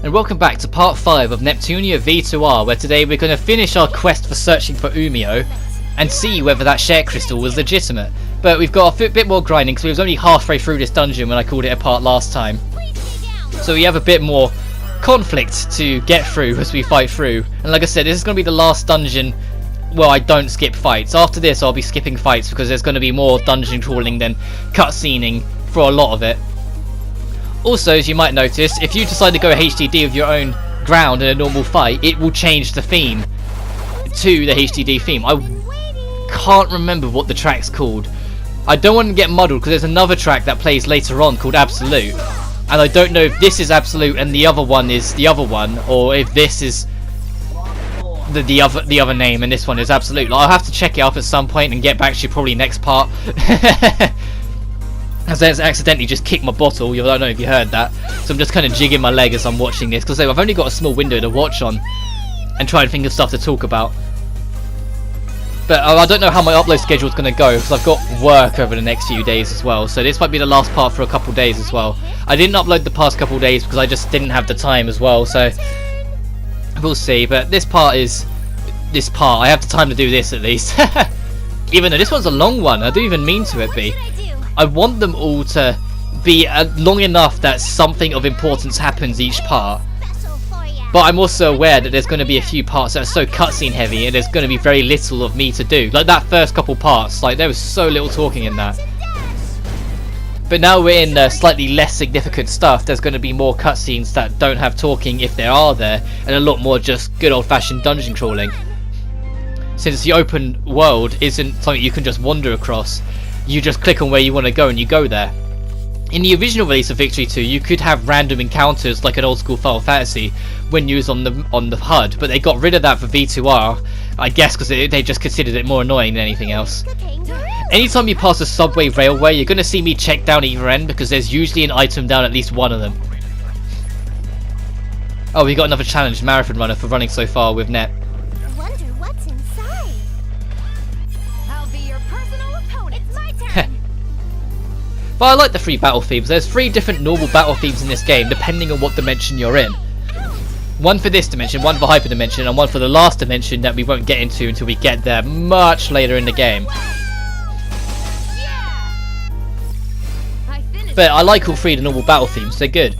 and welcome back to part 5 of Neptunia VIIR, where today we're going to finish our quest for searching for Umio and see whether that share crystal was legitimate. But we've got a bit more grinding because we was only halfway through this dungeon when I called it apart last time. So we have a bit more conflict to get through as we fight through. And like I said, this is going to be the last dungeon where I don't skip fights. After this I'll be skipping fights because there's going to be more dungeon crawling than cutscening for a lot of it. Also, as you might notice, if you decide to go HDD of your own ground in a normal fight, it will change the theme to the HDD theme. I can't remember what the track's called. I don't want to get muddled because there's another track that plays later on called Absolute, and I don't know if this is Absolute and the other one is the other one, or if this is the other name and this one is Absolute. I'll have to check it up at some point and get back to you probably next part. As I accidentally just kicked my bottle, I don't know if you heard that. So I'm just kind of jigging my leg as I'm watching this, because I've only got a small window to watch on and try and think of stuff to talk about. But I don't know how my upload schedule is going to go, because I've got work over the next few days as well. So this might be the last part for a couple days as well. I didn't upload the past couple days because I just didn't have the time as well. So we'll see. But this part is this part. I have the time to do this at least. Even though this one's a long one, I don't even mean to it be. I want them all to be long enough that something of importance happens each part. But I'm also aware that there's going to be a few parts that are so cutscene heavy and there's going to be very little of me to do. Like that first couple parts, like there was so little talking in that. But now we're in slightly less significant stuff, there's going to be more cutscenes that don't have talking if there are there, and a lot more just good old-fashioned dungeon crawling. Since the open world isn't something you can just wander across, you just click on where you want to go and you go there. In the original release of Victory 2, you could have random encounters like an old school Final Fantasy when used on the HUD, but they got rid of that for V2R, I guess because they just considered it more annoying than anything else. Anytime you pass a subway railway, you're going to see me check down either end because there's usually an item down at least one of them. Oh, we got another challenge, Marathon Runner, for running so far with Net. But I like the 3 battle themes. There's 3 different normal battle themes in this game depending on what dimension you're in. One for this dimension, one for Hyper Dimension, and one for the last dimension that we won't get into until we get there much later in the game. But I like all 3 of the normal battle themes, they're good.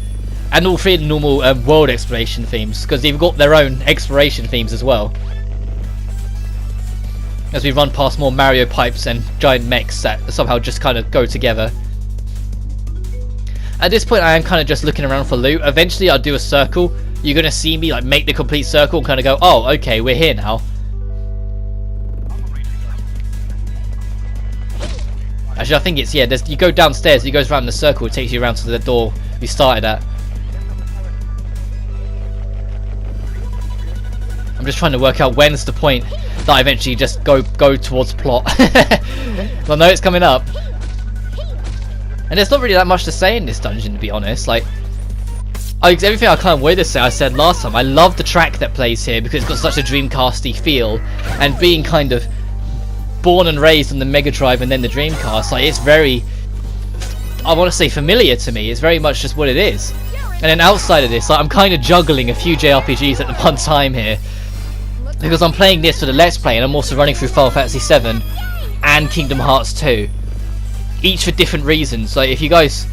And all 3 of the normal world exploration themes, because they've got their own exploration themes as well. As we run past more Mario pipes and giant mechs that somehow just kind of go together. At this point I am kind of just looking around for loot. Eventually I'll do a circle. You're going to see me like make the complete circle and kind of go, oh okay, we're here now. Actually I think it's, yeah, you go downstairs, it goes around the circle, it takes you around to the door we started at. I'm just trying to work out when's the point that I eventually just go towards plot. Well, no, it's coming up. And there's not really that much to say in this dungeon, to be honest. Like, everything I kind of wanted to say I said last time. I love the track that plays here because it's got such a Dreamcasty feel, and being kind of born and raised on the Mega Drive and then the Dreamcast, like it's very, I want to say familiar to me. It's very much just what it is. And then outside of this, like, I'm kind of juggling a few JRPGs at the one time here because I'm playing this for the Let's Play, and I'm also running through Final Fantasy VII and Kingdom Hearts 2. Each for different reasons. Like, if you guys,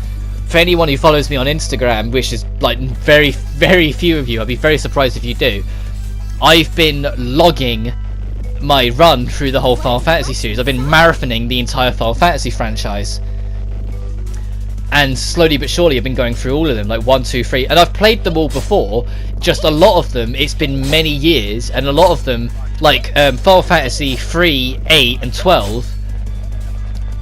for anyone who follows me on Instagram, which is like very, very few of you, I'd be very surprised if you do. I've been logging my run through the whole Final Fantasy series. I've been marathoning the entire Final Fantasy franchise. And slowly but surely I've been going through all of them, like 1, 2, 3. And I've played them all before, just a lot of them, it's been many years. And a lot of them, like Final Fantasy 3, 8 and 12.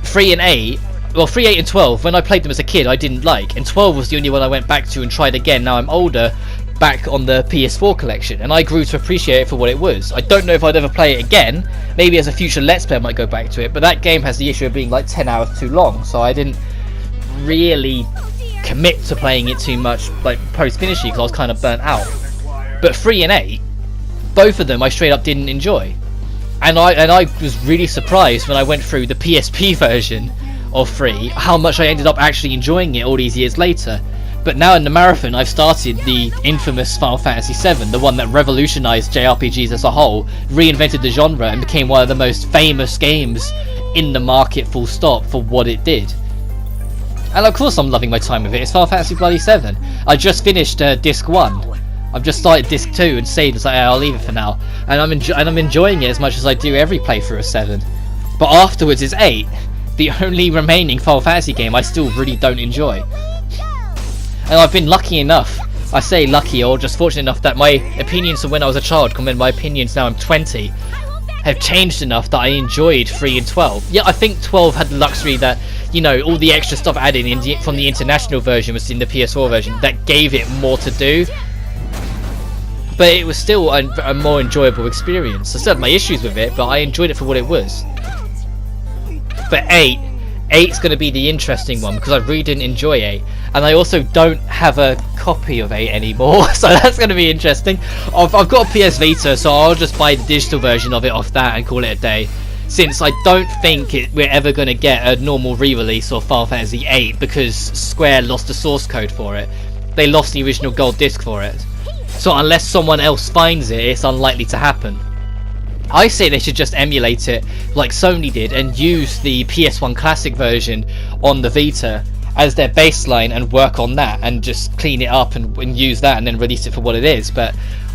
3 and 8, well 3, 8 and 12, when I played them as a kid I didn't like, and 12 was the only one I went back to and tried again. Now I'm older, back on the PS4 collection, and I grew to appreciate it for what it was. I don't know if I'd ever play it again. Maybe as a future Let's Play I might go back to it, but that game has the issue of being like 10 hours too long, so I didn't really commit to playing it too much like post-finishing because I was kind of burnt out. But 3 and 8, both of them I straight up didn't enjoy. And I was really surprised when I went through the PSP version of 3 how much I ended up actually enjoying it all these years later. But now in the marathon, I've started the infamous Final Fantasy VII, the one that revolutionized JRPGs as a whole, reinvented the genre, and became one of the most famous games in the market, full stop, for what it did. And of course I'm loving my time with it. It's Final Fantasy Bloody 7. I just finished Disc 1. I've just started Disc 2 and saved. It's like, I'll leave it for now. And I'm enjoying it as much as I do every playthrough of 7. But afterwards is 8. The only remaining Final Fantasy game I still really don't enjoy. And I've been lucky enough, I say lucky or just fortunate enough, that my opinions from when I was a child compared to my opinions now I'm 20 have changed enough that I enjoyed 3 and 12. Yeah, I think 12 had the luxury that, you know, all the extra stuff added in from the international version was in the PS4 version that gave it more to do. But it was still a more enjoyable experience. I still had my issues with it, but I enjoyed it for what it was. But 8's going to be the interesting one, because I really didn't enjoy 8. And I also don't have a copy of 8 anymore, so that's going to be interesting. I've got a PS Vita, so I'll just buy the digital version of it off that and call it a day. Since I don't think we're ever going to get a normal re-release of Final Fantasy VIII, because Square lost the source code for it. They lost the original gold disc for it. So unless someone else finds it, it's unlikely to happen. I say they should just emulate it like Sony did and use the PS1 Classic version on the Vita as their baseline and work on that and just clean it up and use that and then release it for what it is. But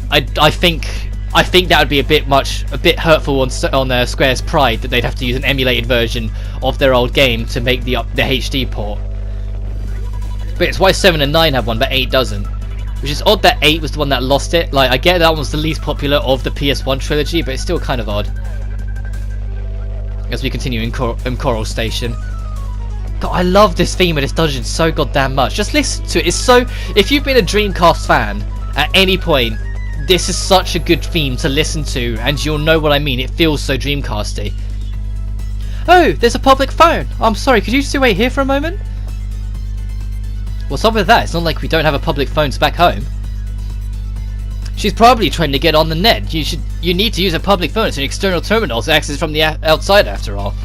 I think that would be a bit hurtful on Square's pride, that they'd have to use an emulated version of their old game to make the HD port. But it's why 7 and 9 have one but 8 doesn't. Which is odd that 8 was the one that lost it. Like, I get that one was the least popular of the PS1 trilogy, but it's still kind of odd. As we continue in Coral Station. God, I love this theme of this dungeon so goddamn much. Just listen to it. It's so... If you've been a Dreamcast fan at any point, this is such a good theme to listen to, and you'll know what I mean. It feels so Dreamcasty. Oh, there's a public phone. I'm sorry, could you two wait here for a moment? What's up with that? It's not like we don't have a public phones back home. She's probably trying to get on the net. You need to use a public phone. It's an external terminal to access from the outside after all.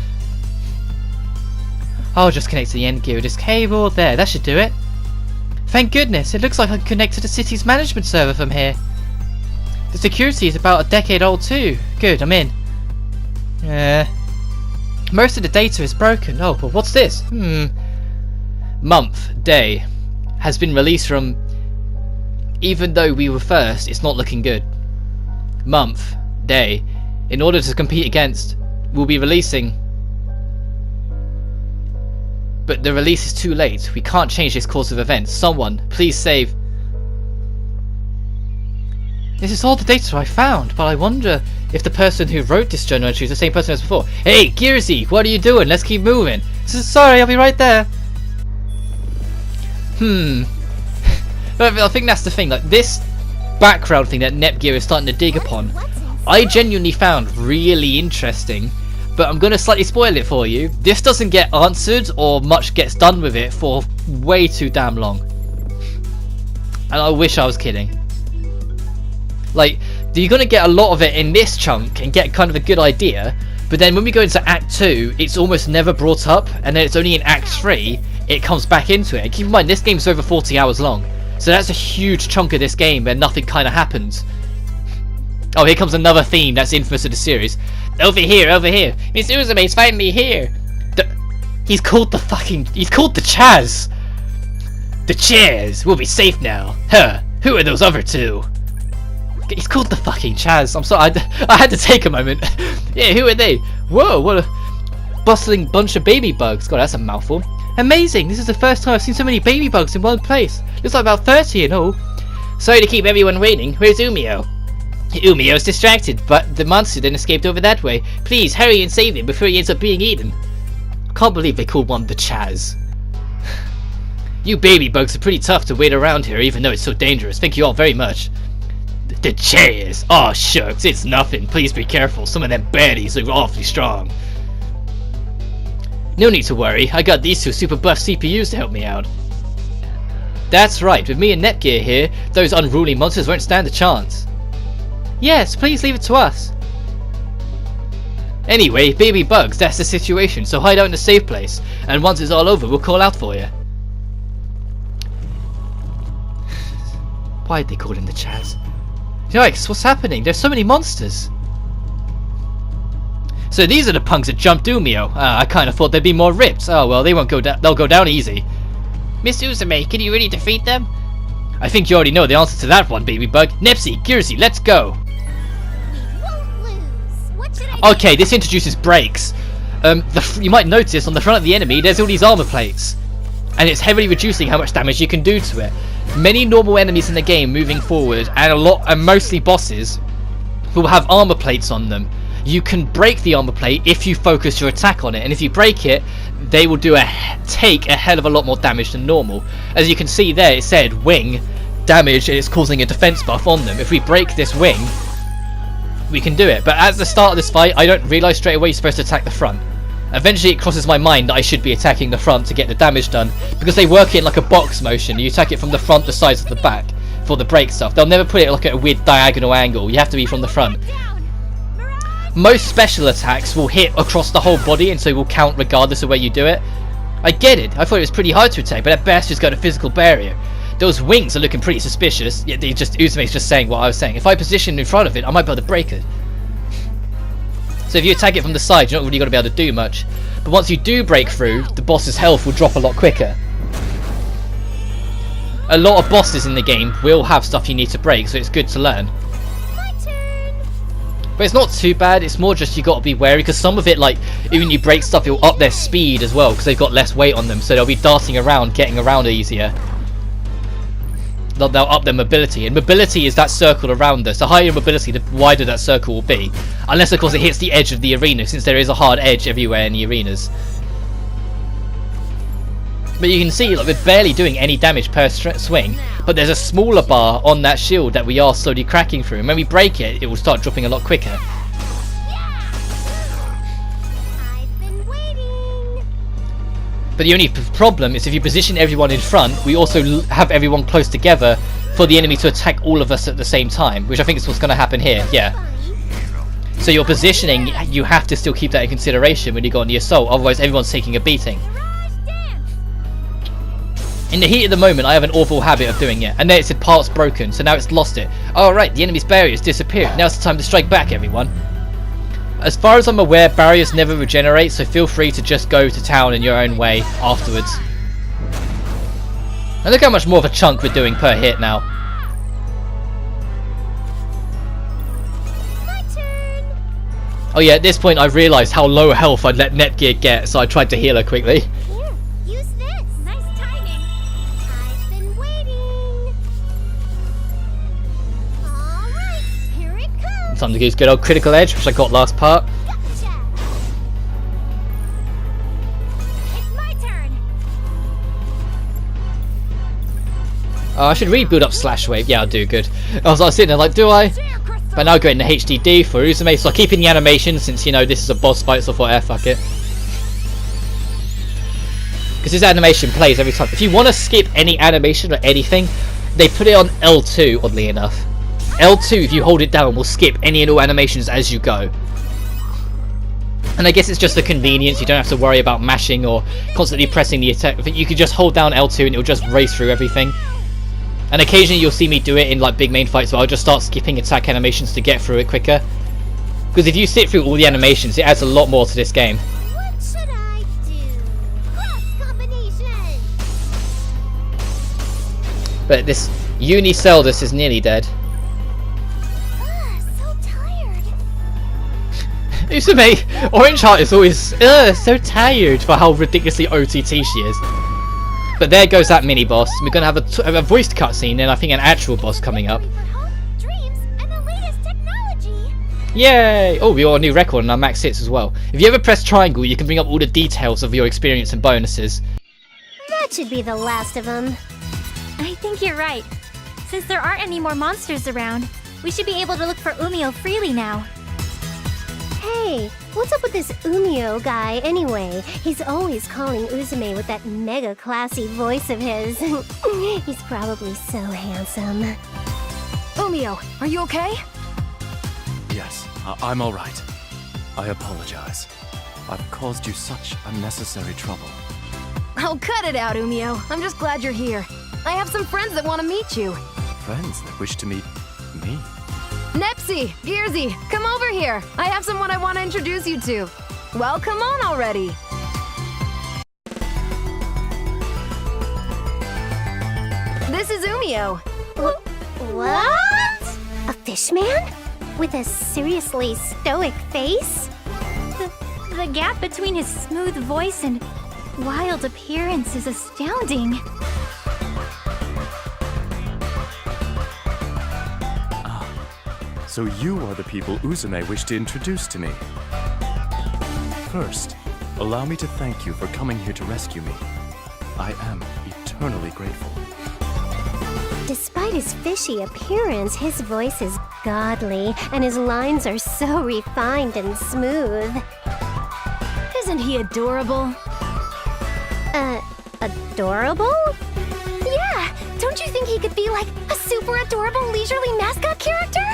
I'll just connect to the end gear with this cable. There, that should do it. Thank goodness, it looks like I can connect to the city's management server from here. The security is about a decade old too. Good, I'm in. Most of the data is broken. Oh, but what's this? Month, day, has been released from... Even though we were first, it's not looking good. Month, day, in order to compete against, we'll be releasing... But the release is too late. We can't change this course of events. Someone, please save... This is all the data I found, but I wonder if the person who wrote this journal entry is the same person as before. Hey, Gearsy, what are you doing? Let's keep moving. Sorry, I'll be right there. But I think that's the thing, like this background thing that Netgear is starting to dig upon, I genuinely found really interesting, but I'm going to slightly spoil it for you. This doesn't get answered or much gets done with it for way too damn long. And I wish I was kidding. Like, you're going to get a lot of it in this chunk and get kind of a good idea, but then when we go into Act 2, it's almost never brought up, and then it's only in Act 3 it comes back into it. And keep in mind, this game's over 40 hours long, so that's a huge chunk of this game where nothing kind of happens. Oh, here comes another theme that's infamous of the series. Over here, over here. Miss Uzume's finally here. He's called the Chaz. The chairs. We'll be safe now. Huh. Who are those other two? He's called the fucking Chaz. I'm sorry, I had to take a moment. Yeah, who are they? Whoa, what a bustling bunch of baby bugs. God, that's a mouthful. Amazing! This is the first time I've seen so many baby bugs in one place. Looks like about 30 in all. Sorry to keep everyone waiting. Where's Umio? Umio's distracted, but the monster then escaped over that way. Please, hurry and save him before he ends up being eaten. Can't believe they called one the Chaz. You baby bugs are pretty tough to wait around here, even though it's so dangerous. Thank you all very much. The chairs! Aw, shucks, it's nothing. Please be careful. Some of them baddies look awfully strong. No need to worry, I got these two super buff CPUs to help me out. That's right, with me and Netgear here, those unruly monsters won't stand a chance. Yes, please leave it to us. Anyway, baby bugs, that's the situation, so hide out in a safe place, and once it's all over, we'll call out for you. Why'd they call him the Chaz? Yikes, what's happening? There's so many monsters. So these are the punks that jumped Umio. I kind of thought they'd be more ripped. Oh well, they won't go down. They'll go down easy. Miss Uzume, can you really defeat them? I think you already know the answer to that one, baby bug. Nepsi, Girzi, let's go. We won't lose. What should I do? Okay, this introduces brakes. You might notice on the front of the enemy, there's all these armor plates, and it's heavily reducing how much damage you can do to it. Many normal enemies in the game moving forward, and mostly bosses, will have armor plates on them. You can break the armor plate if you focus your attack on it, and if you break it, they will take a hell of a lot more damage than normal. As you can see there, it said wing damage, and it's causing a defense buff on them. If we break this wing, we can do it. But at the start of this fight, I don't realise straight away you're supposed to attack the front. Eventually it crosses my mind that I should be attacking the front to get the damage done, because they work in like a box motion. You attack it from the front, the sides, of the back for the break stuff. They'll never put it like at a weird diagonal angle. You have to be from the front. Most special attacks will hit across the whole body, and so will count regardless of where you do it. I get it. I thought it was pretty hard to attack, but at best just got a physical barrier. Those wings are looking pretty suspicious. Yet Uzume's just saying what I was saying. If I position in front of it, I might be able to break it. So if you attack it from the side, you're not really going to be able to do much. But once you do break through, the boss's health will drop a lot quicker. A lot of bosses in the game will have stuff you need to break, so it's good to learn. My turn. But it's not too bad, it's more just you got to be wary, because some of it, like, even you break stuff, it'll up their speed as well, because they've got less weight on them, so they'll be darting around, getting around easier. They'll up their mobility, and mobility is that circle around us. The higher your mobility, the wider that circle will be. Unless, of course, it hits the edge of the arena, since there is a hard edge everywhere in the arenas. But you can see, like, we're barely doing any damage per swing, but there's a smaller bar on that shield that we are slowly cracking through, and when we break it, it will start dropping a lot quicker. I've been waiting. But the only problem is if you position everyone in front, we also have everyone close together for the enemy to attack all of us at the same time, which I think is what's going to happen here, yeah. So your positioning, you have to still keep that in consideration when you go on the assault, otherwise everyone's taking a beating. In the heat of the moment, I have an awful habit of doing it, and then it said parts broken, so now it's lost it. Alright, the enemy's barrier's disappeared, now it's the time to strike back, everyone. As far as I'm aware, barriers never regenerate, so feel free to just go to town in your own way afterwards. And look how much more of a chunk we're doing per hit now. My turn. Oh yeah, at this point I realised how low health I'd let Netgear get, so I tried to heal her quickly. Here, use this. Nice timing. I've been waiting. Alright, here it comes. Time to use good old critical edge, which I got last part. Gotcha. It's my turn. I should really build up Slash Wave. Yeah, I'll do good. I was sitting there like, do I? But now getting the HDD for Uzume, so I'm keeping the animation since, you know, this is a boss fight, so I thought, fuck it. Because this animation plays every time. If you want to skip any animation or anything, they put it on L2, oddly enough. L2, if you hold it down, will skip any and all animations as you go. And I guess it's just the convenience, you don't have to worry about mashing or constantly pressing the attack. You can just hold down L2 and it'll just race through everything. And occasionally you'll see me do it in like big main fights where I'll just start skipping attack animations to get through it quicker. Because if you sit through all the animations, it adds a lot more to this game. What should I do? Cross combination. But this Uniceldus is nearly dead. So tired. Uzume, Orange Heart is always so tired for how ridiculously OTT she is. But there goes that mini boss. We're gonna have a voiced cutscene and I think an actual boss coming up. Dreams and the latest technology. Yay! Oh, we got a new record on our max hits as well. If you ever press triangle, you can bring up all the details of your experience and bonuses. That should be the last of them. I think you're right. Since there aren't any more monsters around, we should be able to look for Umio freely now. Hey, what's up with this Umio guy anyway? He's always calling Uzume with that mega classy voice of his. He's probably so handsome. Umio, are you okay? Yes, I'm all right. I apologize. I've caused you such unnecessary trouble. Oh, cut it out, Umio. I'm just glad you're here. I have some friends that want to meet you. friends that wish to meet me. Nepsi, Gearsy, come over here. I have someone I want to introduce you to. Well, come on already. This is Umio. What? A fish man? With a seriously stoic face? The gap between his smooth voice and wild appearance is astounding. So you are the people Uzume wished to introduce to me. First, allow me to thank you for coming here to rescue me. I am eternally grateful. Despite his fishy appearance, his voice is godly, and his lines are so refined and smooth. Isn't he adorable? Adorable? Yeah, don't you think he could be like a super adorable leisurely mascot character?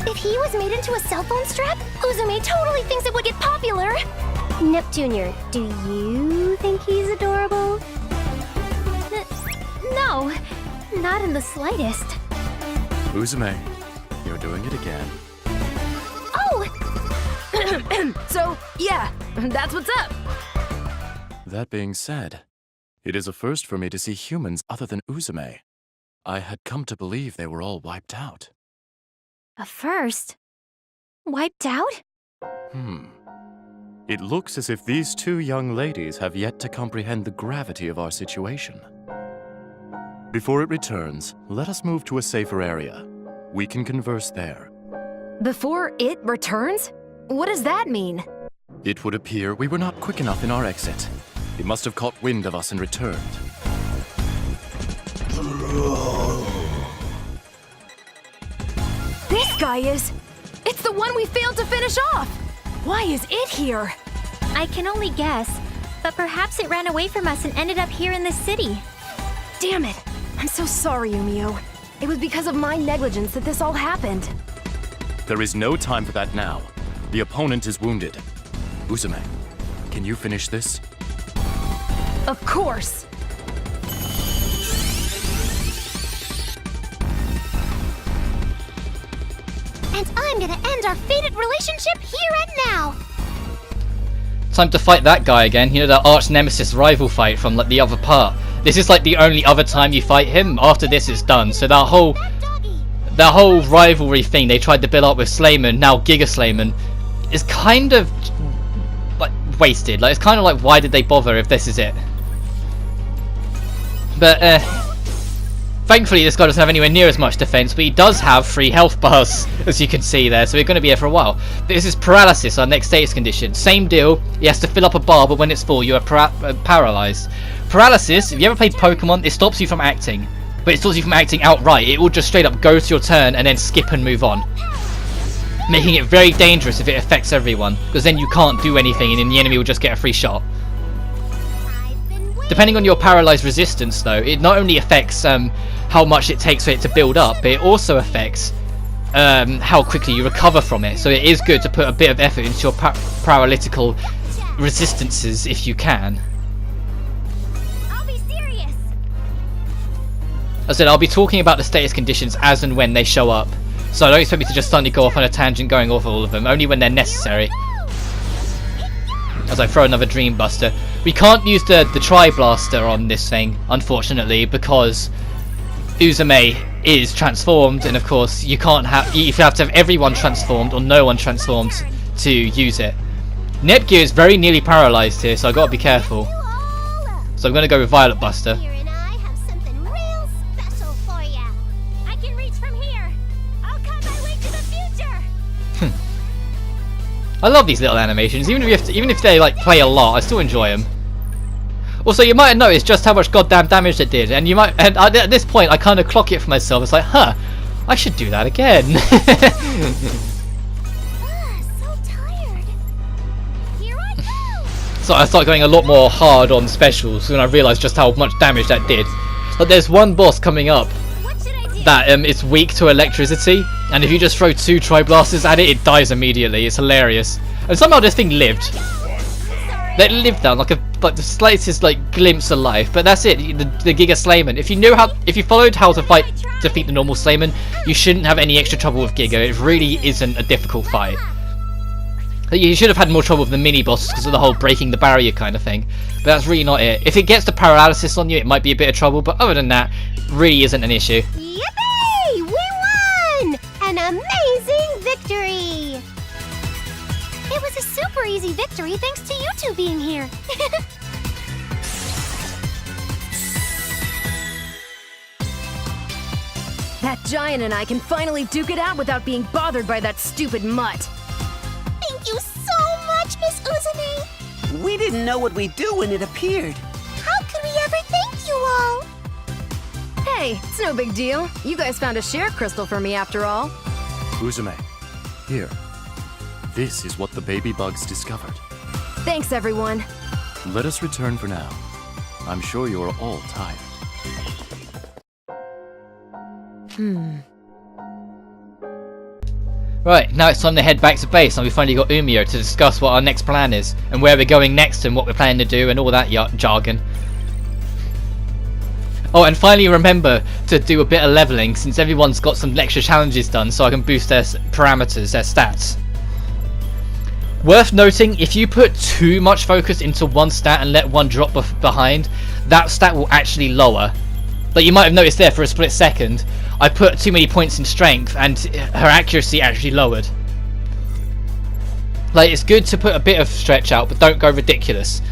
If he was made into a cell phone strap, Uzume totally thinks it would get popular. Nep Jr., do you think he's adorable? No, not in the slightest. Uzume, you're doing it again. Oh! So, yeah, that's what's up. That being said, it is a first for me to see humans other than Uzume. I had come to believe they were all wiped out. A first? Wiped out? It looks as if these two young ladies have yet to comprehend the gravity of our situation. Before it returns, let us move to a safer area. We can converse there. Before it returns? What does that mean? It would appear we were not quick enough in our exit. It must have caught wind of us and returned. This guy is... It's the one we failed to finish off! Why is it here? I can only guess, but perhaps it ran away from us and ended up here in this city. Damn it! I'm so sorry, Umio. It was because of my negligence that this all happened. There is no time for that now. The opponent is wounded. Uzume, can you finish this? Of course! And I'm gonna end our fated relationship here and now! Time to fight that guy again. You know, that arch nemesis rival fight from like the other part. This is like the only other time you fight him. After this is done. So that whole rivalry thing they tried to build up with Slayman, now Giga Slayman, is kind of like wasted. Like, it's kind of like, why did they bother if this is it? But thankfully this guy doesn't have anywhere near as much defense, but he does have 3 health bars, as you can see there, so we're going to be here for a while. This is paralysis, our next status condition. Same deal, he has to fill up a bar, but when it's full, you are paralyzed. Paralysis, if you ever played Pokemon, it stops you from acting, but it stops you from acting outright. It will just straight up go to your turn and then skip and move on, making it very dangerous if it affects everyone, because then you can't do anything and then the enemy will just get a free shot. Depending on your paralyzed resistance though, it not only affects how much it takes for it to build up, but it also affects how quickly you recover from it. So it is good to put a bit of effort into your paralytical resistances if you can. I'll be serious. As I said, I'll be talking about the status conditions as and when they show up. So don't expect me to just suddenly go off on a tangent going off all of them, only when they're necessary. As I throw another Dream Buster. We can't use the Tri-Blaster on this thing, unfortunately, because Uzume is transformed, and of course you can't have, you have to have everyone transformed or no one transformed to use it. Nepgear is very nearly paralyzed here, so I've got to be careful. So I'm going to go with Violet Buster. Here and I have something real special for ya. I can reach from here. I'll cut my way to the future. I love these little animations, even if they like play a lot, I still enjoy them. Also, you might have noticed just how much goddamn damage it did, and at this point, I kind of clock it for myself. It's like, huh, I should do that again. So tired. Here I go. So I start going a lot more hard on specials when I realised just how much damage that did. But there's one boss coming up What should I do? that is weak to electricity, and if you just throw 2 Tri-Blasters at it, it dies immediately. It's hilarious. And somehow this thing lived. Sorry. That lived down like the slightest like glimpse of life, but that's it. The Giga Slayman. If you followed how to defeat the normal Slayman, you shouldn't have any extra trouble with Giga. It really isn't a difficult fight. You should have had more trouble with the mini bosses because of the whole breaking the barrier kind of thing, but that's really not it. If it gets the paralysis on you, it might be a bit of trouble, but other than that, really isn't an issue. Yippee! We won! An amazing victory! It was a super easy victory thanks to you two being here. That giant and I can finally duke it out without being bothered by that stupid mutt. Thank you so much, Miss Uzume. We didn't know what we'd do when it appeared. How could we ever thank you all? Hey, it's no big deal. You guys found a share crystal for me after all. Uzume, here. This is what the baby bugs discovered. Thanks, everyone. Let us return for now. I'm sure you're all tired. Right, now it's time to head back to base, and we finally got Umio to discuss what our next plan is, and where we're going next, and what we're planning to do, and all that jargon. Oh, and finally remember to do a bit of leveling, since everyone's got some extra challenges done, so I can boost their parameters, their stats. Worth noting, if you put too much focus into one stat and let one drop behind, that stat will actually lower. Like you might have noticed there for a split second, I put too many points in strength and her accuracy actually lowered. Like, it's good to put a bit of stretch out, but don't go ridiculous.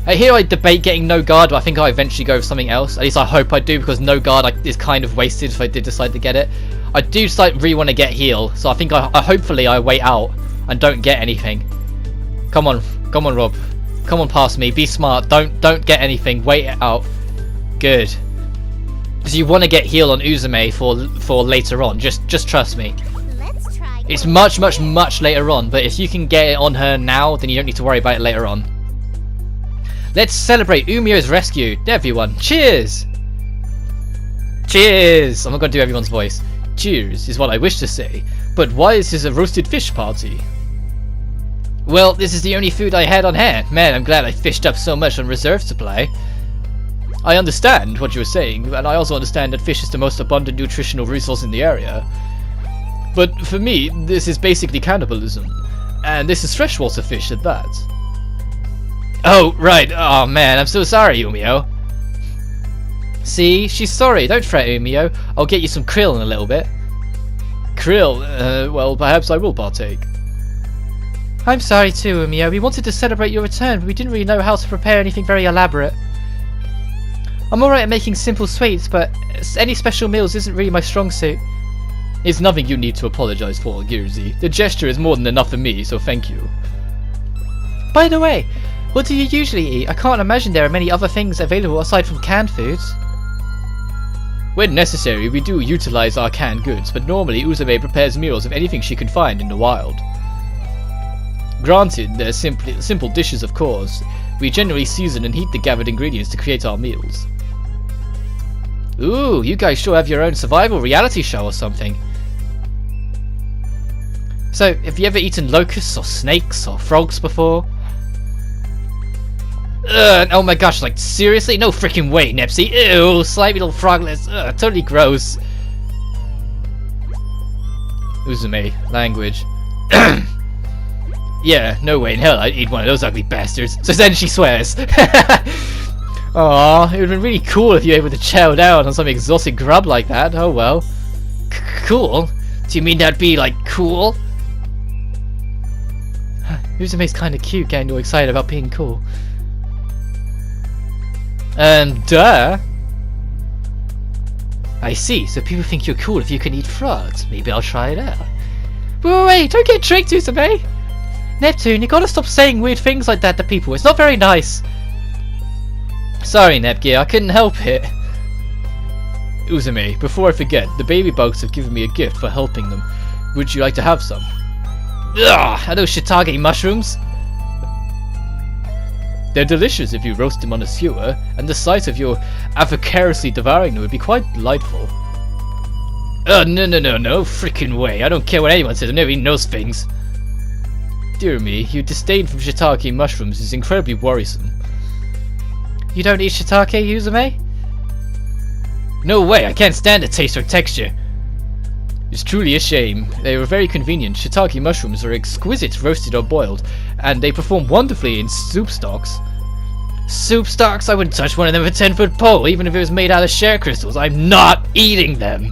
Here I debate getting no guard, but I think I'll eventually go with something else. At least I hope I do, because no guard is kind of wasted if I did decide to get it. I do really want to get heal, so I think hopefully I wait out and don't get anything. Come on Rob. Come on past me, be smart, don't get anything, wait it out. Good. Because you want to get heal on Uzume for later on, just trust me. Let's try. It's much later on, but if you can get it on her now, then you don't need to worry about it later on. Let's celebrate Umio's rescue, everyone. Cheers! Cheers! I'm not going to do everyone's voice. Cheers is what I wish to say, but why is this a roasted fish party? Well, this is the only food I had on hand. Man, I'm glad I fished up so much on reserve supply. I understand what you were saying, and I also understand that fish is the most abundant nutritional resource in the area. But for me, this is basically cannibalism. And this is freshwater fish at that. Oh, right. Oh, man, I'm so sorry, Umio. See? She's sorry. Don't fret, Umio. I'll get you some krill in a little bit. Krill? Well, perhaps I will partake. I'm sorry too, Umio. We wanted to celebrate your return, but we didn't really know how to prepare anything very elaborate. I'm alright at making simple sweets, but any special meals isn't really my strong suit. It's nothing you need to apologize for, Girzi. The gesture is more than enough for me, so thank you. By the way, what do you usually eat? I can't imagine there are many other things available aside from canned foods. When necessary, we do utilize our canned goods, but normally Uzume prepares meals of anything she can find in the wild. Granted, they're simple dishes of course. We generally season and heat the gathered ingredients to create our meals. Ooh, you guys sure have your own survival reality show or something. So, have you ever eaten locusts or snakes or frogs before? Oh my gosh, like seriously? No freaking way, Nepsy. Ew, slimy little froglets. Totally gross. Uzume, language. Yeah, no way in hell I'd eat one of those ugly bastards. So then she swears. Aw, it would have been really cool if you were able to chow down on some exotic grub like that. Oh well. Cool? Do you mean that'd be like cool? Uzume's kinda cute getting all excited about being cool. Duh. I see, so people think you're cool if you can eat frogs. Maybe I'll try it out. Wait, don't get tricked, Uzume! Neptune, you gotta stop saying weird things like that to people. It's not very nice. Sorry, Nepgear, I couldn't help it. Uzume, before I forget, the baby bugs have given me a gift for helping them. Would you like to have some? Ugh, are those shiitake mushrooms? They're delicious if you roast them on a skewer, and the sight of your avocarously devouring them would be quite delightful. No freaking way. I don't care what anyone says, I've never eaten those things. Dear me, your disdain for shiitake mushrooms is incredibly worrisome. You don't eat shiitake, Uzume? No way, I can't stand the taste or texture. It's truly a shame. They are very convenient. Shiitake mushrooms are exquisite roasted or boiled, and they perform wonderfully in soup stocks. Soup stocks? I wouldn't touch one of them with a 10-foot pole, even if it was made out of share crystals. I'm not eating them!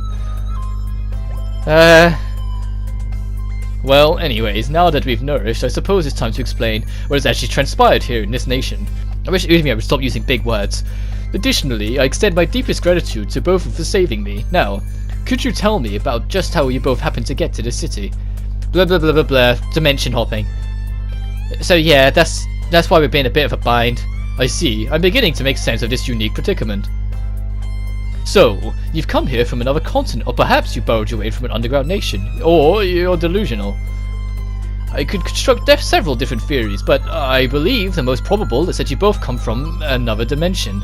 Well, anyways, now that we've nourished, I suppose it's time to explain what has actually transpired here in this nation. I wish Umio would stop using big words. Additionally, I extend my deepest gratitude to both of you for saving me. Now, could you tell me about just how you both happened to get to this city? Blah blah blah blah blah, dimension hopping. So yeah, that's why we've been in a bit of a bind. I see, I'm beginning to make sense of this unique predicament. So, you've come here from another continent, or perhaps you borrowed your way from an underground nation, or you're delusional. I could construct several different theories, but I believe the most probable is that you both come from another dimension.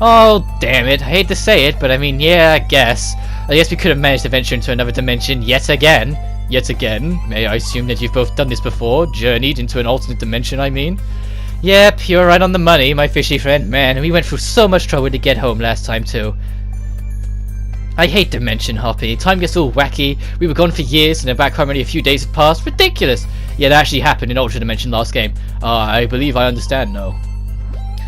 Oh, damn it, I hate to say it, but I mean, yeah, I guess we could have managed to venture into another dimension yet again. Yet again? May I assume that you've both done this before? Journeyed into an alternate dimension, I mean? Yep, you're right on the money, my fishy friend. Man, we went through so much trouble to get home last time, too. I hate dimension hopping. Time gets all wacky. We were gone for years and then back home only a few days had passed. Ridiculous! Yeah, that actually happened in Ultra Dimension last game. I believe I understand now.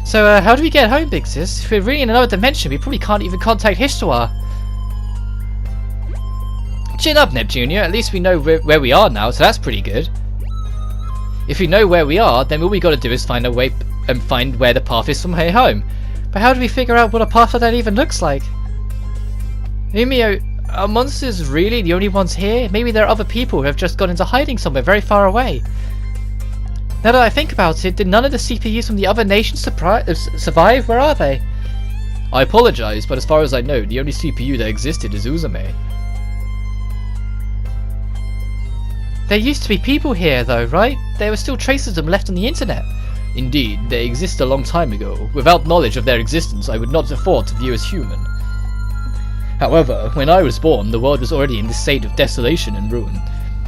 So, how do we get home, Big Sis? If we're really in another dimension, we probably can't even contact Histoire. Chin up, Neptunia. At least we know where we are now, so that's pretty good. If we know where we are, then all we gotta do is find a way and find where the path is from here home. But how do we figure out what a path like that even looks like? Umio, are monsters really the only ones here? Maybe there are other people who have just gone into hiding somewhere very far away. Now that I think about it, did none of the CPUs from the other nations survive? Where are they? I apologize, but as far as I know, the only CPU that existed is Uzume. There used to be people here though, right? There were still traces of them left on the internet. Indeed, they existed a long time ago. Without knowledge of their existence, I would not afford to view as human. However, when I was born, the world was already in this state of desolation and ruin.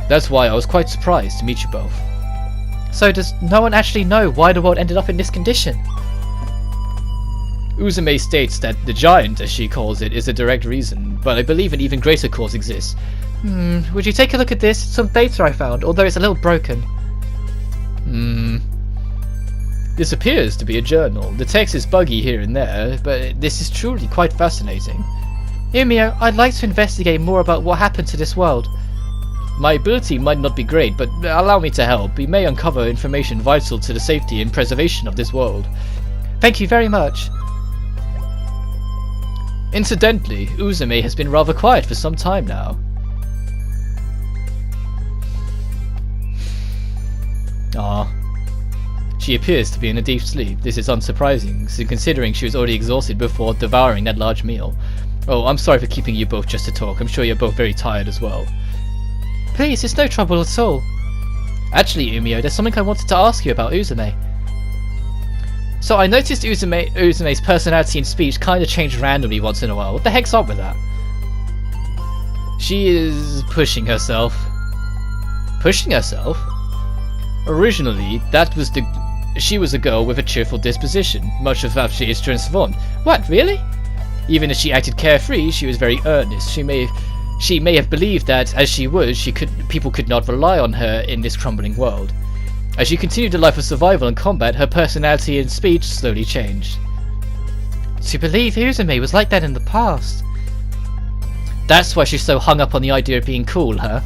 That's why I was quite surprised to meet you both. So does no one actually know why the world ended up in this condition? Uzume states that the giant, as she calls it, is a direct reason, but I believe an even greater cause exists. Would you take a look at this? Some data I found, although it's a little broken. This appears to be a journal. The text is buggy here and there, but this is truly quite fascinating. Umio, I'd like to investigate more about what happened to this world. My ability might not be great, but allow me to help. We may uncover information vital to the safety and preservation of this world. Thank you very much. Incidentally, Uzume has been rather quiet for some time now. She appears to be in a deep sleep. This is unsurprising, considering she was already exhausted before devouring that large meal. Oh, I'm sorry for keeping you both just to talk. I'm sure you're both very tired as well. Please, it's no trouble at all. Actually, Umio, there's something I wanted to ask you about Uzume. So I noticed Uzume's personality and speech kind of changed randomly once in a while. What the heck's up with that? She is pushing herself. Pushing herself? Originally, she was a girl with a cheerful disposition, much of that she is transformed. What, really? Even as she acted carefree, she was very earnest. She may have believed that, as she was, people could not rely on her in this crumbling world. As she continued a life of survival and combat, her personality and speech slowly changed. To believe Uzume was like that in the past. That's why she's so hung up on the idea of being cool, huh?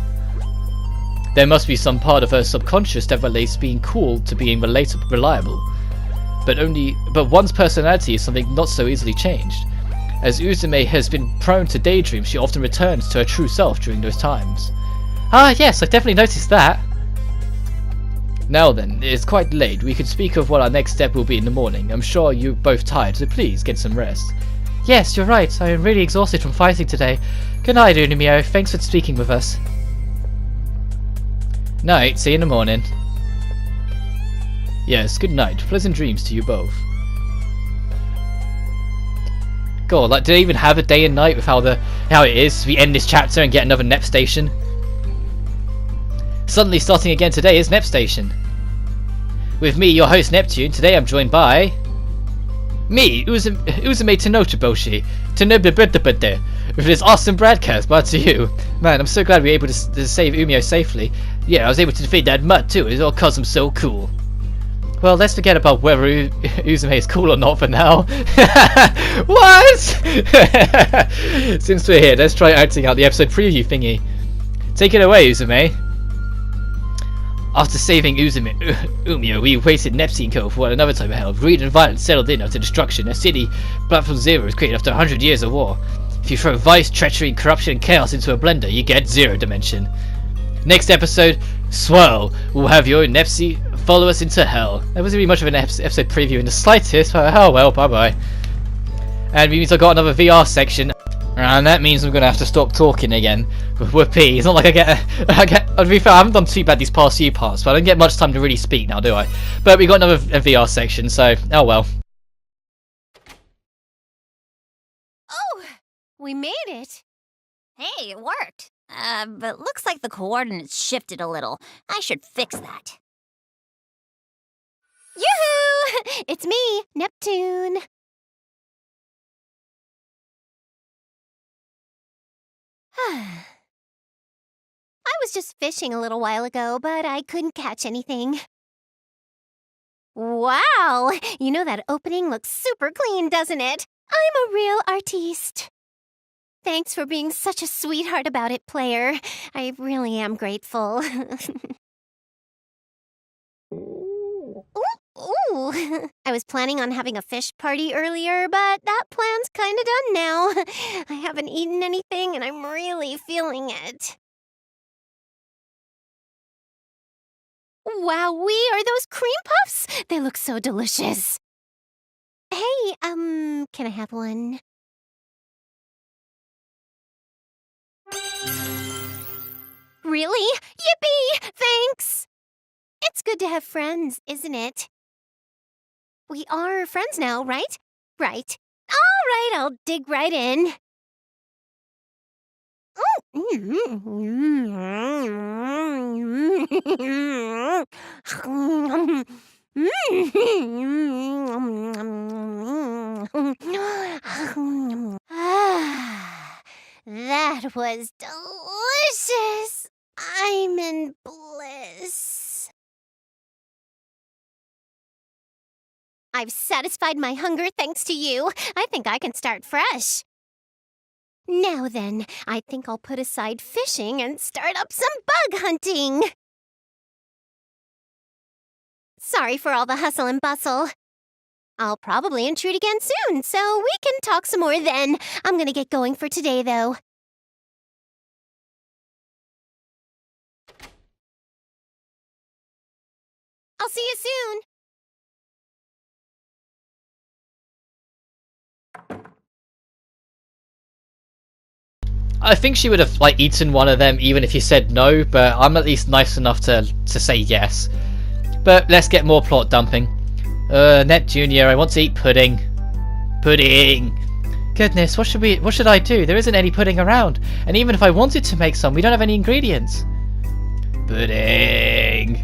There must be some part of her subconscious that relates being cool to being reliable. But one's personality is something not so easily changed. As Uzume has been prone to daydreams, she often returns to her true self during those times. Ah yes, I definitely noticed that. Now then, it's quite late. We could speak of what our next step will be in the morning. I'm sure you're both tired, so please get some rest. Yes, you're right. I am really exhausted from fighting today. Good night, Umio. Thanks for speaking with us. Night. See you in the morning. Yes, good night. Pleasant dreams to you both. God, like, do they even have a day and night with how it is? We end this chapter and get another Nep station. Suddenly starting again today is Nep Station. With me, your host Neptune. Today I'm joined by... me, Uzume Tenochiboshi, Tenobibidabide, with this awesome broadcast brought to you. Man, I'm so glad we were able to save Umio safely. Yeah, I was able to defeat that mutt too, it's all cause I'm so cool. Well, let's forget about whether Uzume is cool or not for now. What? Since we're here, let's try acting out the episode preview thingy. Take it away, Uzume. After saving Umio, we waited Neptune Cove for another type of hell. Greed and violence settled in after destruction. A city, Platform Zero, was created after 100 years of war. If you throw vice, treachery, corruption, and chaos into a blender, you get Zero Dimension. Next episode, Swirl will have your Nepsi follow us into hell. There wasn't really much of an episode preview in the slightest, but oh well, bye bye. And we means I got another VR section. And that means I'm going to have to stop talking again. Whoopee. It's not like to be fair, I haven't done too bad these past few parts, but I don't get much time to really speak now, do I? But we got another VR section, so, oh well. Oh, we made it. Hey, it worked. But looks like the coordinates shifted a little. I should fix that. Yoo-hoo! It's me, Neptune. I was just fishing a little while ago, but I couldn't catch anything. Wow! You know that opening looks super clean, doesn't it? I'm a real artiste. Thanks for being such a sweetheart about it, player. I really am grateful. Ooh. I was planning on having a fish party earlier, but that plan's kinda done now. I haven't eaten anything and I'm really feeling it. Wowee, are those cream puffs? They look so delicious. Hey, can I have one? Really? Yippee! Thanks! It's good to have friends, isn't it? We are friends now, right? Right. All right, I'll dig right in. That was delicious. I'm in bliss. I've satisfied my hunger thanks to you. I think I can start fresh. Now then, I think I'll put aside fishing and start up some bug hunting. Sorry for all the hustle and bustle. I'll probably intrude again soon, so we can talk some more then. I'm gonna get going for today, though. I'll see you soon. I think she would have like eaten one of them even if you said no, but I'm at least nice enough to say yes. But let's get more plot dumping. Net Junior, I want to eat pudding. Pudding. Goodness, what should I do? There isn't any pudding around, and even if I wanted to make some, we don't have any ingredients. Pudding.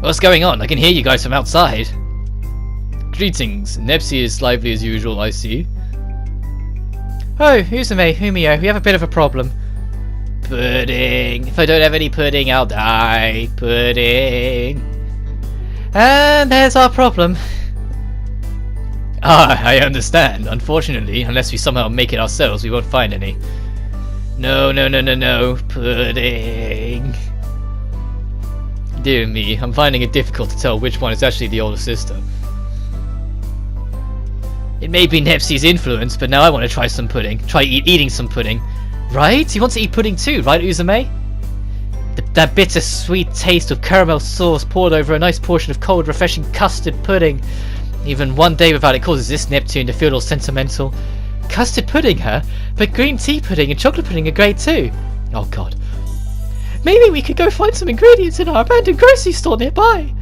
What's going on? I can hear you guys from outside. Greetings. Nepsi is lively as usual, I see. Oh, Umio, we have a bit of a problem. Pudding. If I don't have any pudding, I'll die. Pudding. And there's our problem. Ah, I understand. Unfortunately, unless we somehow make it ourselves, we won't find any. No. Pudding. Dear me, I'm finding it difficult to tell which one is actually the older sister. It may be Nepsi's influence, but now I want to try some pudding. Try eating some pudding. Right? You want to eat pudding too, right, Uzume? That bitter-sweet taste of caramel sauce poured over a nice portion of cold, refreshing custard pudding. Even one day without it causes this Neptune to feel all sentimental. Custard pudding, huh? But green tea pudding and chocolate pudding are great too. Oh god. Maybe we could go find some ingredients in our abandoned grocery store nearby.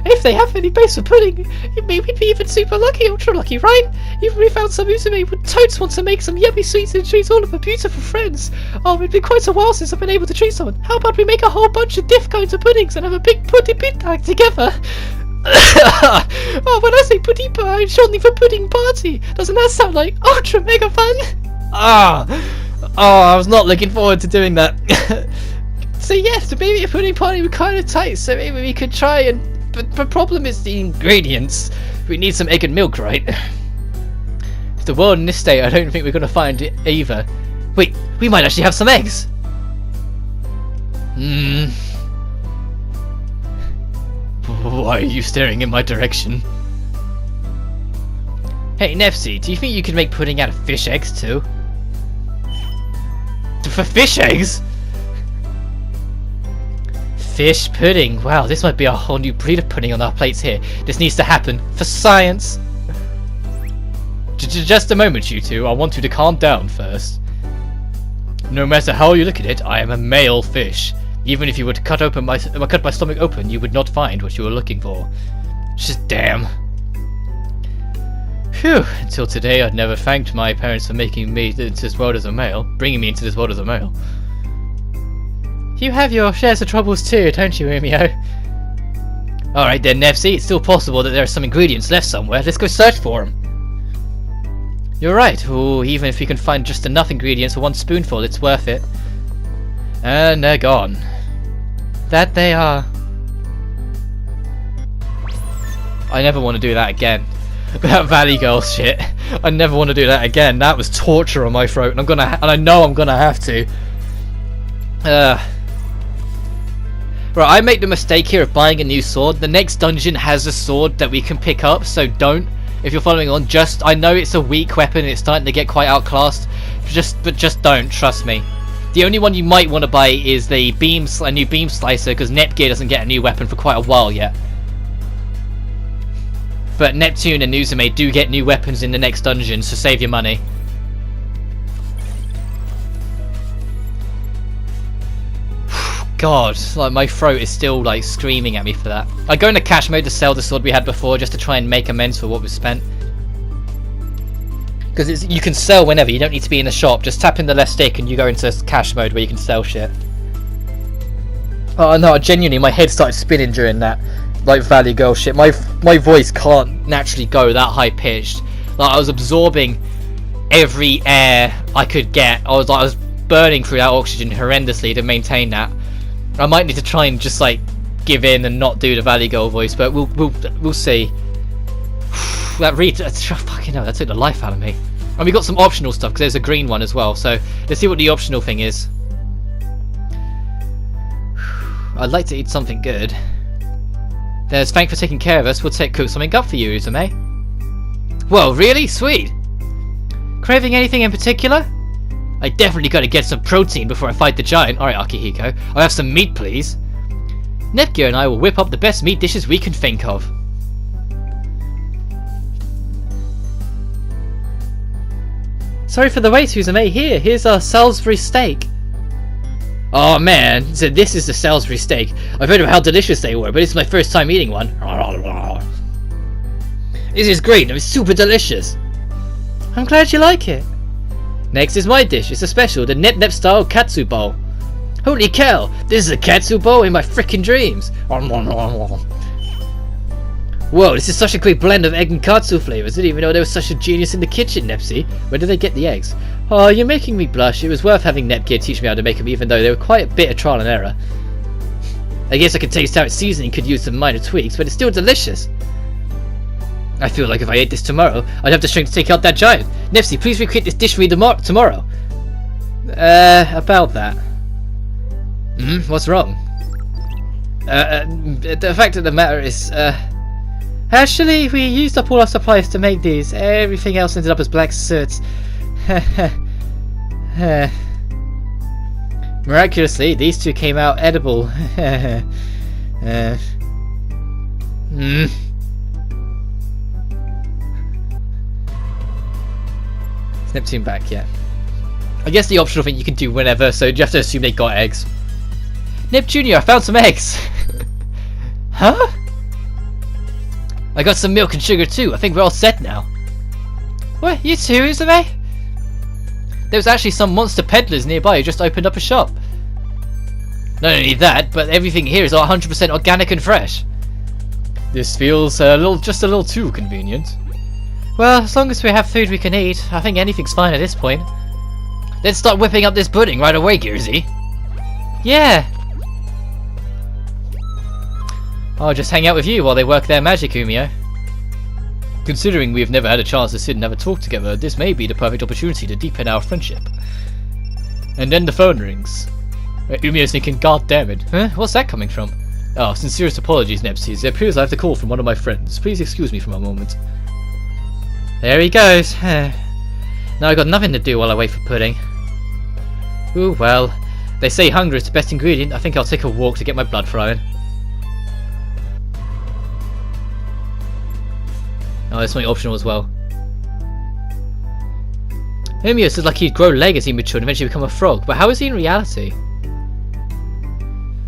If they have any base for pudding, we'd be even super lucky, ultra lucky, right? Even if we found some Uzume would totes want to make some yummy sweets and treat all of her beautiful friends. Oh, it's been quite a while since I've been able to treat someone. How about we make a whole bunch of different kinds of puddings and have a big pudding picnic together? Oh, when I say pudding pie, I'm shortening for pudding party. Doesn't that sound like ultra mega fun? I was not looking forward to doing that. So yes, the baby pudding party was kind of tight, so maybe we could try and... But the problem is the ingredients. We need some egg and milk, right? If the world in this state, I don't think we're going to find it either. Wait, we might actually have some eggs. Why are you staring in my direction? Hey, Nefsi, do you think you could make pudding out of fish eggs too? For fish eggs? Fish pudding. Wow, this might be a whole new breed of pudding on our plates here. This needs to happen for science. Just a moment, you two. I want you to calm down first. No matter how you look at it, I am a male fish. Even if you were to cut my stomach open, you would not find what you were looking for. Just damn. Phew. Until today, I'd never thanked my parents for making me into this world as a male, bringing me into this world as a male. You have your shares of troubles too, don't you, Umio? Alright then, Nefsi, it's still possible that there are some ingredients left somewhere. Let's go search for them. You're right. Ooh, even if we can find just enough ingredients for one spoonful, it's worth it. And they're gone. That they are. I never want to do that again. That Valley Girl shit. I never want to do that again. That was torture on my throat, and I know I'm gonna have to. Right, I make the mistake here of buying a new sword. The next dungeon has a sword that we can pick up, so don't. If you're following on, I know it's a weak weapon and it's starting to get quite outclassed. But just don't, trust me. The only one you might want to buy is the a new beam slicer, because Netgear doesn't get a new weapon for quite a while yet. But Neptune and Uzume do get new weapons in the next dungeon, so save your money. God, like my throat is still like screaming at me for that. I go into cash mode to sell the sword we had before, just to try and make amends for what was spent. Because you can sell whenever, you don't need to be in the shop. Just tap in the left stick and you go into cash mode where you can sell shit. Oh no, genuinely, my head started spinning during that, like Valley Girl shit. My voice can't naturally go that high pitched. Like I was absorbing every air I could get. I was burning through that oxygen horrendously to maintain that. I might need to try and just like give in and not do the Valley Girl voice, but we'll see. Fucking hell, that took the life out of me. And we got some optional stuff because there's a green one as well. So let's see what the optional thing is. I'd like to eat something good. There's thanks for taking care of us. We'll cook something up for you, Uzume. Whoa, really? Sweet. Craving anything in particular? I definitely gotta get some protein before I fight the giant. Alright, Akihiko. I'll have some meat, please. Netgear and I will whip up the best meat dishes we can think of. Sorry for the wait, Uzume. Here's our Salisbury steak. Oh man, so this is the Salisbury steak. I've heard of how delicious they were, but it's my first time eating one. This is great, it's super delicious. I'm glad you like it. Next is my dish. It's a special, the Nep style katsu bowl. Holy cow, this is a katsu bowl in my freaking dreams. Whoa, this is such a great blend of egg and katsu flavors. I didn't even know there was such a genius in the kitchen, Nepsi. Where did they get the eggs? Oh, you're making me blush. It was worth having Netgear teach me how to make them, even though they were quite a bit of trial and error. I guess I can taste how its seasoning could use some minor tweaks, but it's still delicious. I feel like if I ate this tomorrow, I'd have the strength to take out that giant. Nepsi, please recreate this dish for me tomorrow. About that. What's wrong? The fact of the matter is, actually, we used up all our supplies to make these. Everything else ended up as black soot. Miraculously, these two came out edible. Is Neptune back yet? I guess the optional thing you can do whenever, so you have to assume they got eggs. Neptunia, I found some eggs! Huh? I got some milk and sugar too. I think we're all set now. What? You too, Uzume? There was actually some monster peddlers nearby who just opened up a shop. Not only that, but everything here is 100% organic and fresh. This feels just a little too convenient. Well, as long as we have food we can eat, I think anything's fine at this point. Let's start whipping up this pudding right away, Gearsy. Yeah. I'll just hang out with you while they work their magic, Umio. Considering we have never had a chance to sit and have a talk together, this may be the perfect opportunity to deepen our friendship. And then the phone rings. Umio's thinking, God damn it. Huh? What's that coming from? Oh, sincerest apologies, Nepsies. It appears I have to call from one of my friends. Please excuse me for a moment. There he goes. Now I've got nothing to do while I wait for pudding. Ooh, well. They say hunger is the best ingredient. I think I'll take a walk to get my blood flowing. Oh, there's something optional as well. Umio says like he'd grow leg as he matured and eventually become a frog, but how is he in reality?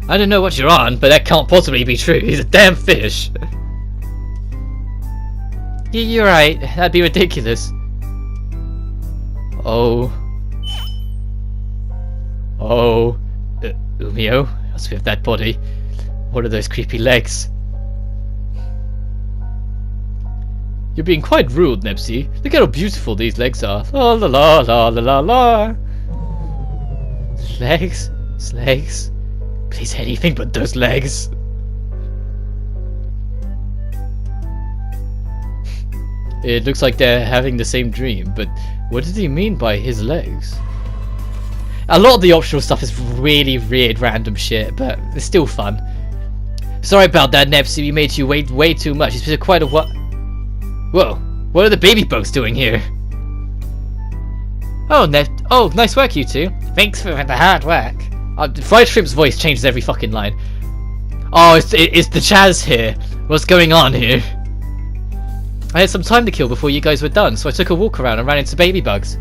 I don't know what you're on, but that can't possibly be true. He's a damn fish. You're right. That'd be ridiculous. Oh. Oh. Umio, what's with that body? What are those creepy legs? You're being quite rude, Nepsy. Look at how beautiful these legs are. La la la la la la la. Legs? Legs? Please, anything but those legs. It looks like they're having the same dream, but what does he mean by his legs? A lot of the optional stuff is really weird random shit, but it's still fun. Sorry about that, Nepsy. We made you wait way too much. It's been quite a while. Whoa, what are the baby bugs doing here? Oh, nice work, you two. Thanks for the hard work. Fried Shrimp's voice changes every fucking line. Oh, it's the Chaz here. What's going on here? I had some time to kill before you guys were done, so I took a walk around and ran into baby bugs.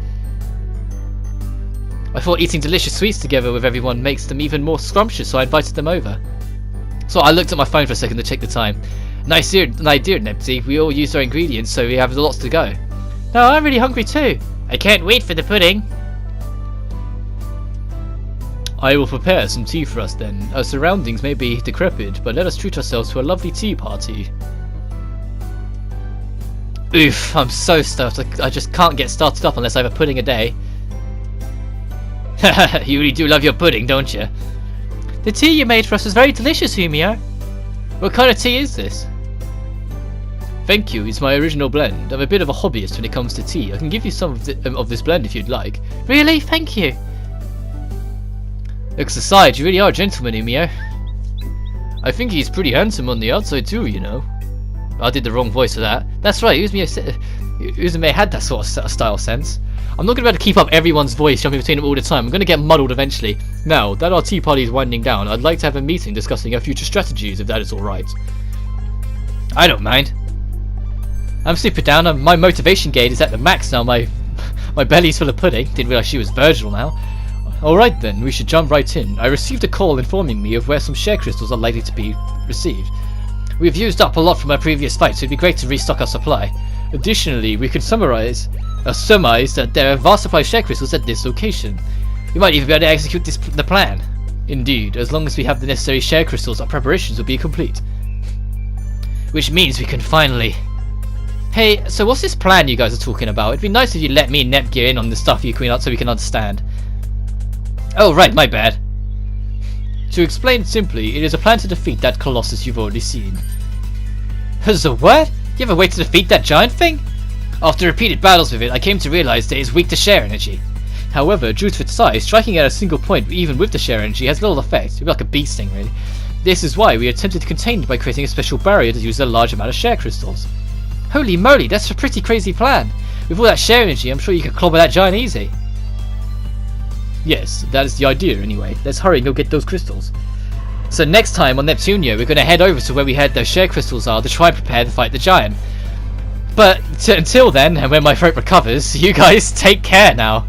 I thought eating delicious sweets together with everyone makes them even more scrumptious, so I invited them over. So I looked at my phone for a second to check the time. Nice idea, Nepsy. We all used our ingredients, so we have lots to go. No, I'm really hungry too. I can't wait for the pudding. I will prepare some tea for us then. Our surroundings may be decrepit, but let us treat ourselves to a lovely tea party. Oof, I'm so stuffed. I just can't get started up unless I have a pudding a day. Haha, you really do love your pudding, don't you? The tea you made for us is very delicious, Umio. What kind of tea is this? Thank you, it's my original blend. I'm a bit of a hobbyist when it comes to tea. I can give you some of this blend if you'd like. Really? Thank you. Looks aside, you really are a gentleman, Umio. I think he's pretty handsome on the outside too, you know. I did the wrong voice for that. That's right, Uzume had that sort of style sense. I'm not going to be able to keep up everyone's voice jumping between them all the time. I'm going to get muddled eventually. Now, that our tea party is winding down, I'd like to have a meeting discussing our future strategies, if that is alright. I don't mind. I'm super down. My motivation gauge is at the max now. My belly's full of pudding. Didn't realise she was virginal now. Alright then, we should jump right in. I received a call informing me of where some share crystals are likely to be received. We've used up a lot from our previous fight, so it'd be great to restock our supply. Additionally, we could surmise that there are vast supply of share crystals at this location. We might even be able to execute the plan. Indeed, as long as we have the necessary share crystals, our preparations will be complete. Which means we can finally... Hey, so what's this plan you guys are talking about? It'd be nice if you let me and Nep get in on the stuff you clean up so we can understand. Oh right, my bad. To explain simply, it is a plan to defeat that colossus you've already seen. So what? You have a way to defeat that giant thing? After repeated battles with it, I came to realize that it is weak to share energy. However, due to its size, striking at a single point even with the share energy has little effect. It'd be like a bee sting really. This is why we attempted to contain it by creating a special barrier to use a large amount of share crystals. Holy moly, that's a pretty crazy plan. With all that share energy, I'm sure you could clobber that giant easy. Yes, that is the idea anyway. Let's hurry and go get those crystals. So next time on Neptunia, we're going to head over to where we had those share crystals are to try and prepare to fight the giant. But until then, and when my throat recovers, you guys take care now.